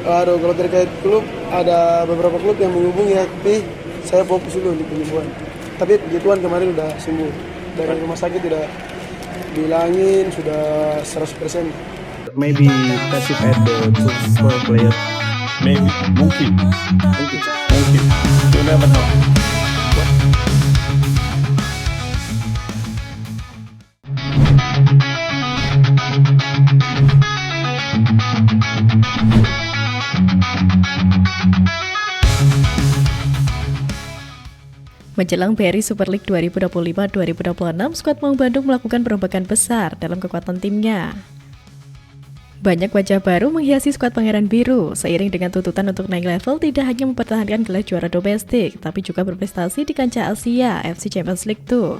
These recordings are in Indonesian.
Aduh, kalau terkait klub, ada beberapa klub yang menghubungi ya, tapi saya fokus dulu di penyembuhan. Tapi puji Tuhan kemarin udah sembuh. Dari rumah sakit udah bilangin sudah 100%. Maybe Persib at the two score player. Maybe, mungkin. You never know. Menjelang BRI Super League 2025-2026, skuad Maung Bandung melakukan perombakan besar dalam kekuatan timnya. Banyak wajah baru menghiasi skuad Pangeran Biru, seiring dengan tuntutan untuk naik level tidak hanya mempertahankan gelar juara domestik, tapi juga berprestasi di kancah Asia FC Champions League 2.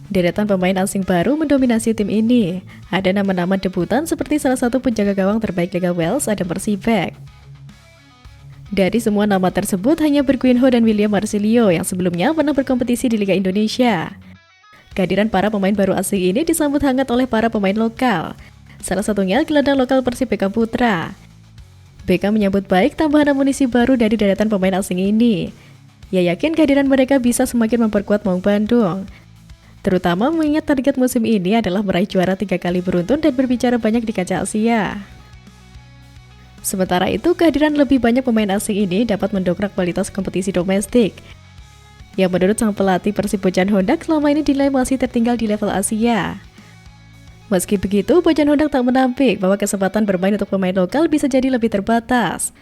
Deretan pemain asing baru mendominasi tim ini. Ada nama-nama debutan seperti salah satu penjaga gawang terbaik Liga Wales, Adam Persibek. Dari semua nama tersebut, hanya Berguinho dan William Marsilio yang sebelumnya pernah berkompetisi di Liga Indonesia. Kehadiran para pemain baru asing ini disambut hangat oleh para pemain lokal. Salah satunya gelandang lokal Persib Beckham Putra. Beckham menyambut baik tambahan amunisi baru dari deretan pemain asing ini. Ia yakin kehadiran mereka bisa semakin memperkuat Maung Bandung. Terutama mengingat target musim ini adalah meraih juara 3 kali beruntun dan berbicara banyak di kancah Asia. Sementara itu, kehadiran lebih banyak pemain asing ini dapat mendongkrak kualitas kompetisi domestik. Yang menurut sang pelatih Persib Bojan Hondak selama ini dinilai masih tertinggal di level Asia. Meski begitu, Bojan Hondak tak menampik bahwa kesempatan bermain untuk pemain lokal bisa jadi lebih terbatas.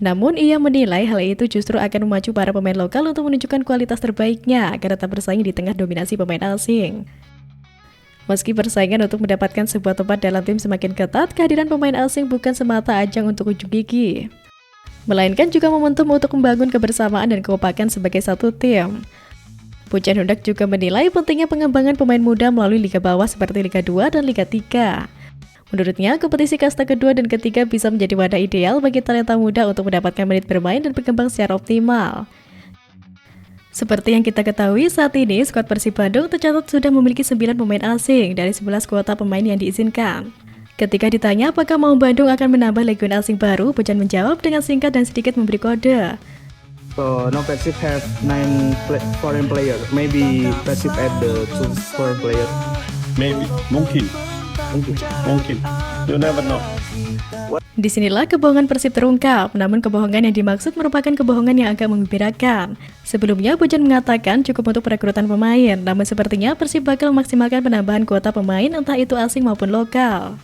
Namun, ia menilai hal itu justru akan memacu para pemain lokal untuk menunjukkan kualitas terbaiknya agar tetap bersaing di tengah dominasi pemain asing. Meski persaingan untuk mendapatkan sebuah tempat dalam tim semakin ketat, kehadiran pemain asing bukan semata ajang untuk ujung gigi, melainkan juga momentum untuk membangun kebersamaan dan kekompakan sebagai satu tim. Bojan Hondak juga menilai pentingnya pengembangan pemain muda melalui liga bawah seperti Liga 2 dan Liga 3. Menurutnya, kompetisi kasta kedua dan ketiga bisa menjadi wadah ideal bagi talenta muda untuk mendapatkan menit bermain dan berkembang secara optimal. Seperti yang kita ketahui, saat ini skuad Persib Bandung tercatat sudah memiliki 9 pemain asing dari 11 kuota pemain yang diizinkan. Ketika ditanya apakah Maung Bandung akan menambah legion asing baru, Bojan menjawab dengan singkat dan sedikit memberi kode. So now Persib have 9 foreign player. Maybe Persib at the two foreign player. Maybe, mungkin. You never know. Disinilah kebohongan Persib terungkap, namun kebohongan yang dimaksud merupakan kebohongan yang agak menggembirakan. Sebelumnya, Bojan mengatakan cukup untuk perekrutan pemain, namun sepertinya Persib bakal memaksimalkan penambahan kuota pemain entah itu asing maupun lokal.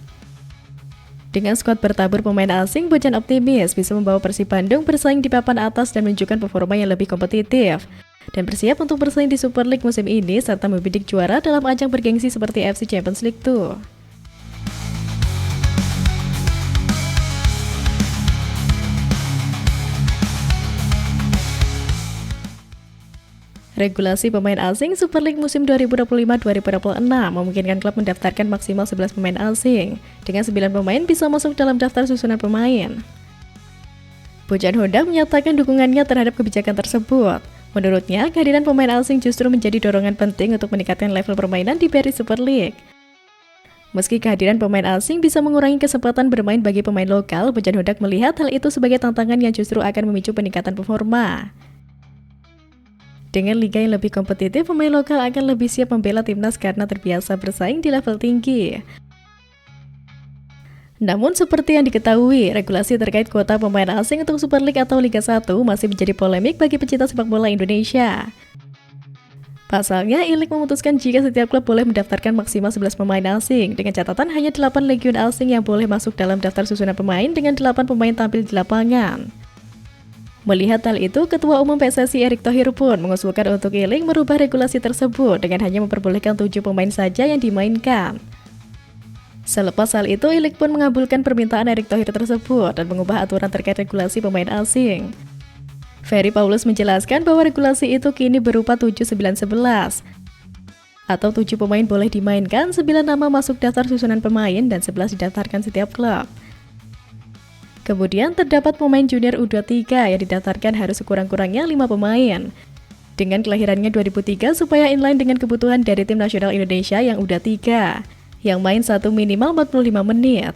Dengan skuad bertabur pemain asing, Bojan optimis bisa membawa Persib Bandung bersaing di papan atas dan menunjukkan performa yang lebih kompetitif. Dan bersiap untuk bersaing di Super League musim ini serta membidik juara dalam ajang bergengsi seperti FC Champions League 2. Regulasi pemain asing Super League musim 2025-2026 memungkinkan klub mendaftarkan maksimal 11 pemain asing. Dengan 9 pemain bisa masuk dalam daftar susunan pemain. Bojan Hondak menyatakan dukungannya terhadap kebijakan tersebut. Menurutnya, kehadiran pemain asing justru menjadi dorongan penting untuk meningkatkan level permainan di BRI Super League. Meski kehadiran pemain asing bisa mengurangi kesempatan bermain bagi pemain lokal, Bojan Hondak melihat hal itu sebagai tantangan yang justru akan memicu peningkatan performa. Dengan liga yang lebih kompetitif, pemain lokal akan lebih siap membela timnas karena terbiasa bersaing di level tinggi. Namun seperti yang diketahui, regulasi terkait kuota pemain asing untuk Super League atau Liga 1 masih menjadi polemik bagi pecinta sepak bola Indonesia. Pasalnya, ILIG memutuskan jika setiap klub boleh mendaftarkan maksimal 11 pemain asing, dengan catatan hanya 8 legion asing yang boleh masuk dalam daftar susunan pemain dengan 8 pemain tampil di lapangan. Melihat hal itu, Ketua Umum PSSI Erick Thohir pun mengusulkan untuk ILIG merubah regulasi tersebut dengan hanya memperbolehkan 7 pemain saja yang dimainkan. Selepas hal itu, ILIG pun mengabulkan permintaan Erick Thohir tersebut dan mengubah aturan terkait regulasi pemain asing. Ferry Paulus menjelaskan bahwa regulasi itu kini berupa 7-9-11, atau 7 pemain boleh dimainkan, 9 nama masuk daftar susunan pemain, dan 11 didaftarkan setiap klub. Kemudian terdapat pemain junior U23 yang didaftarkan harus sekurang-kurangnya 5 pemain. Dengan kelahirannya 2003 supaya inline dengan kebutuhan dari tim nasional Indonesia yang U23, yang main satu minimal 45 menit.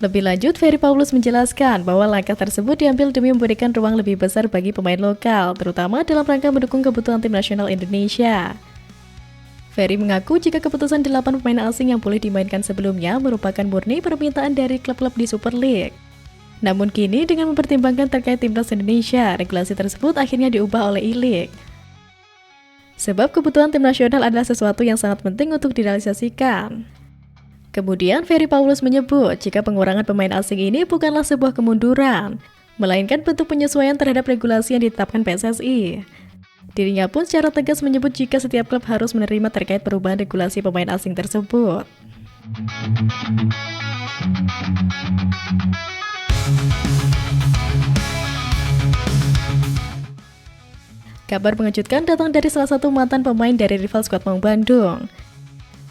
Lebih lanjut, Ferry Paulus menjelaskan bahwa langkah tersebut diambil demi memberikan ruang lebih besar bagi pemain lokal, terutama dalam rangka mendukung kebutuhan tim nasional Indonesia. Ferry mengaku jika keputusan 8 pemain asing yang boleh dimainkan sebelumnya merupakan murni permintaan dari klub-klub di Super League. Namun kini dengan mempertimbangkan terkait timnas Indonesia, regulasi tersebut akhirnya diubah oleh I-League. Sebab kebutuhan tim nasional adalah sesuatu yang sangat penting untuk direalisasikan. Kemudian Ferry Paulus menyebut jika pengurangan pemain asing ini bukanlah sebuah kemunduran, melainkan bentuk penyesuaian terhadap regulasi yang ditetapkan PSSI. Dirinya pun secara tegas menyebut jika setiap klub harus menerima terkait perubahan regulasi pemain asing tersebut. Kabar mengejutkan datang dari salah satu mantan pemain dari rival skuad Maung Bandung.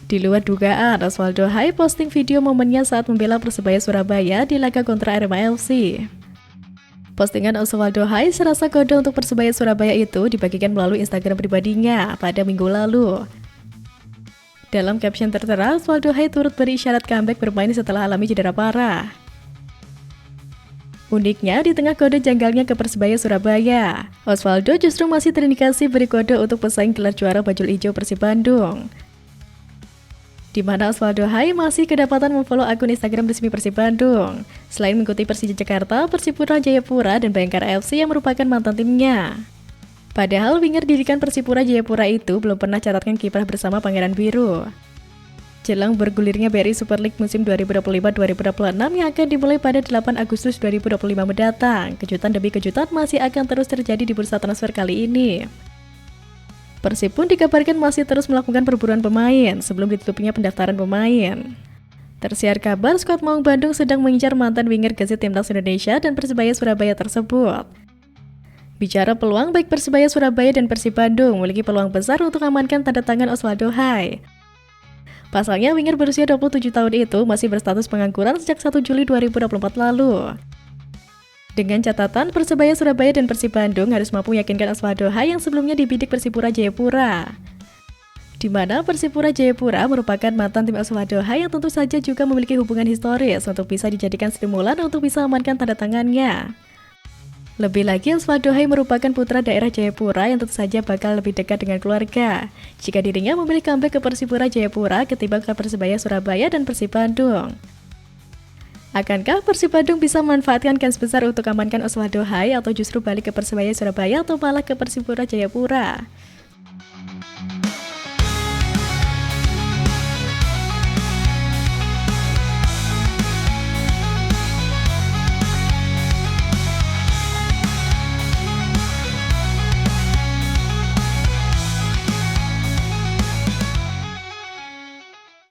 Di luar dugaan, Osvaldo Hai posting video momennya saat membela Persebaya Surabaya di laga kontra Arema FC. Postingan Osvaldo Hai serasa kode untuk Persebaya Surabaya itu dibagikan melalui Instagram pribadinya pada minggu lalu. Dalam caption tertera, Osvaldo Hai turut beri isyarat comeback bermain setelah alami cedera parah. Uniknya, di tengah kode janggalnya ke Persebaya Surabaya, Osvaldo justru masih terindikasi beri kode untuk pesaing gelar juara bajul ijo Persib Bandung. Di mana Osvaldo Hai masih kedapatan memfollow akun Instagram resmi Persib Bandung, selain mengikuti Persija Jakarta, Persipura Jayapura, dan Bayangkara FC yang merupakan mantan timnya. Padahal winger didikan Persipura Jayapura itu belum pernah catatkan kiprah bersama Pangeran Biru. Jelang bergulirnya BRI Super League musim 2025-2026 yang akan dimulai pada 8 Agustus 2025 mendatang, kejutan demi kejutan masih akan terus terjadi di bursa transfer kali ini. Persib pun dikabarkan masih terus melakukan perburuan pemain sebelum ditutupnya pendaftaran pemain. Tersiar kabar skuad Maung Bandung sedang mengincar mantan winger gesit timnas Indonesia dan Persebaya Surabaya tersebut. Bicara peluang, baik Persebaya Surabaya dan Persib Bandung memiliki peluang besar untuk mengamankan tanda tangan Osvaldo Hai. Pasalnya, winger berusia 27 tahun itu masih berstatus pengangguran sejak 1 Juli 2024 lalu. Dengan catatan, Persebaya Surabaya dan Persib Bandung harus mampu meyakinkan Osvaldo Hai yang sebelumnya dibidik Persipura Jayapura. Di mana Persipura Jayapura merupakan mantan tim Osvaldo Hai yang tentu saja juga memiliki hubungan historis untuk bisa dijadikan stimulan untuk bisa amankan tanda tangannya. Lebih lagi, Osvaldo Hai merupakan putra daerah Jayapura yang tentu saja bakal lebih dekat dengan keluarga jika dirinya memilih comeback ke Persipura Jayapura ketimbang ke Persebaya Surabaya dan Persib Bandung. Akankah Persib Bandung bisa memanfaatkan kans besar untuk amankan Osvaldo Hai atau justru balik ke Persebaya Surabaya atau malah ke Persipura Jayapura?